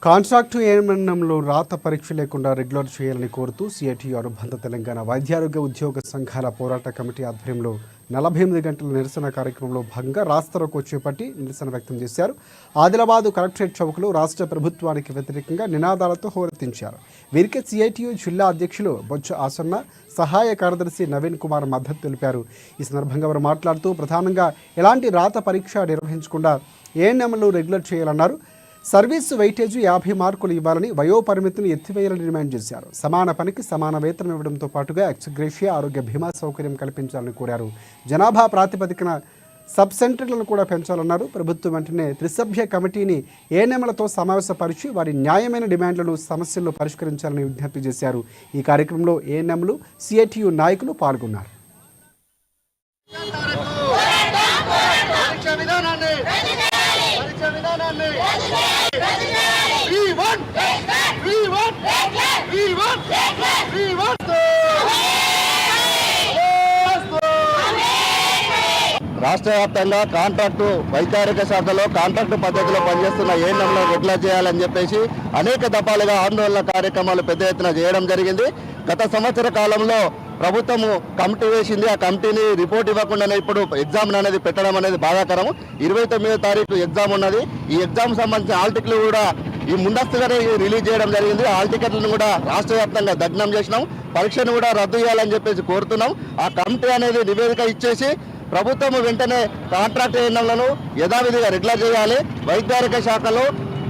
Contract ఏఎన్ఎంలో రాత పరీక్ష లేకుండా రెగ్యులర్ చేయాలని కోరుతూ సిఐటియు అనుబంధ తెలంగాణ వైద్యారోగ్య ఉద్యోగ సంఘాల పోరాట కమిటీ ఆధ్వర్యంలో 48 గంటల నిరసన కార్యక్రమంలో భాగంగా రాస్తారోకో చేపట్టి నిరసన వ్యక్తం చేశారు. ఆదిలాబాద్ కలెక్టరేట్ చౌక్లో రాష్ట్ర ప్రభుత్వానికి వ్యతిరేకంగా నినాదాలతో హోరెత్తించారు. వీరికి సిఐటియు జిల్లా అధ్యక్షులు బొజ్జ ఆసన్న, సహాయ కార్యదర్శి నవీన్ కుమార్ మద్దతు తెలిపారు. ఈ సందర్భంగా వారు మాట్లాడుతూ ప్రధానంగా ఎలాంటి రాత పరీక్ష నిర్వహించకుండా ఏఎన్ఎంలు రెగ్యులర్ చేయాలన్నారు. సర్వీసు వెయిటేజీ 50 మార్కులు ఇవ్వాలని, వయోపరిమితిని ఎత్తివేయాలని డిమాండ్ చేశారు. సమాన పనికి సమాన వేతనం ఇవ్వడంతో పాటుగా ఎక్స్గ్రేషియా, ఆరోగ్య బీమా సౌకర్యం కల్పించాలని కోరారు. జనాభా ప్రాతిపదికన సబ్ సెంటర్లను కూడా పెంచాలన్నారు. ప్రభుత్వం వెంటనే త్రిసభ్య కమిటీని ఏఎన్ఎంలతో సమావేశపరిచి వారి న్యాయమైన డిమాండ్లను, సమస్యలను పరిష్కరించాలని విజ్ఞప్తి చేశారు. ఈ కార్యక్రమంలో ఏఎన్ఎంలు, సిఐటియు నాయకులు పాల్గొన్నారు. రాష్ట్ర వ్యాప్తంగా కాంట్రాక్టు వైద్యారోగ్య శాఖలో కాంట్రాక్టు పద్ధతిలో పనిచేస్తున్న ఏఎన్ఎంలను రెగ్యులర్ చేయాలని చెప్పేసి అనేక దఫాలుగా ఆందోళన కార్యక్రమాలు పెద్ద ఎత్తున చేయడం జరిగింది. గత సంవత్సర కాలంలో ప్రభుత్వము కమిటీ వేసింది. ఆ కమిటీని రిపోర్ట్ ఇవ్వకుండానే ఇప్పుడు ఎగ్జామ్ అనేది పెట్టడం అనేది బాధాకరం. 29వ తారీఖు ఎగ్జామ్ ఉన్నది. ఈ ఎగ్జామ్ సంబంధించిన హాల్ టికెట్లు కూడా ఈ ముందస్తుగానే రిలీజ్ చేయడం జరిగింది. హాల్ టికెట్లను కూడా రాష్ట్ర వ్యాప్తంగా దగ్నం చేసినాం. పరీక్షను కూడా రద్దు చేయాలని చెప్పేసి కోరుతున్నాం. ఆ కమిటీ అనేది నివేదిక ఇచ్చేసి ప్రభుత్వం వెంటనే కాంట్రాక్ట్ ఏఎన్ఎంలను యథావిధిగా రెగ్యులర్ చేయాలి. వైద్యారోగ్య శాఖలో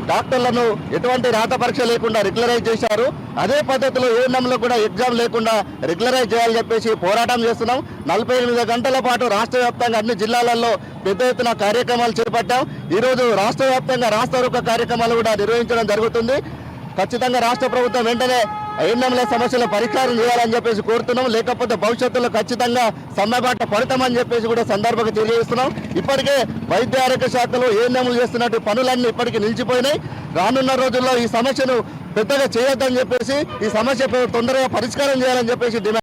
డాక్టర్లను ఎటువంటి రాత పరీక్ష లేకుండా రెగ్యులరైజ్ చేశారు. అదే పద్ధతిలో ఏఎన్ఎంలో కూడా ఎగ్జామ్ లేకుండా రెగ్యులరైజ్ చేయాలని చెప్పేసి పోరాటం చేస్తున్నాం. 48 గంటల పాటు రాష్ట్ర వ్యాప్తంగా అన్ని జిల్లాలలో పెద్ద ఎత్తున కార్యక్రమాలు చేపట్టాం. ఈరోజు రాష్ట్ర వ్యాప్తంగా రాస్తారోకో కార్యక్రమాలు కూడా నిర్వహించడం జరుగుతుంది. ఖచ్చితంగా రాష్ట్ర ప్రభుత్వం వెంటనే ఏఎన్ఎంల సమస్యల పరిష్కారం చేయాలని చెప్పేసి కోరుతున్నాం. లేకపోతే భవిష్యత్తులో ఖచ్చితంగా సమ్మెబాట పడతామని చెప్పేసి కూడా సందర్భంగా తెలియజేస్తున్నాం. ఇప్పటికే వైద్య ఆరోగ్య శాఖలో ఏఎన్ఎంలు చేస్తున్నట్టు పనులన్నీ ఇప్పటికీ నిలిచిపోయినాయి. రానున్న రోజుల్లో ఈ సమస్యను పెద్దగా చేయొద్దని చెప్పేసి, ఈ సమస్య తొందరగా పరిష్కారం చేయాలని చెప్పేసి డిమాండ్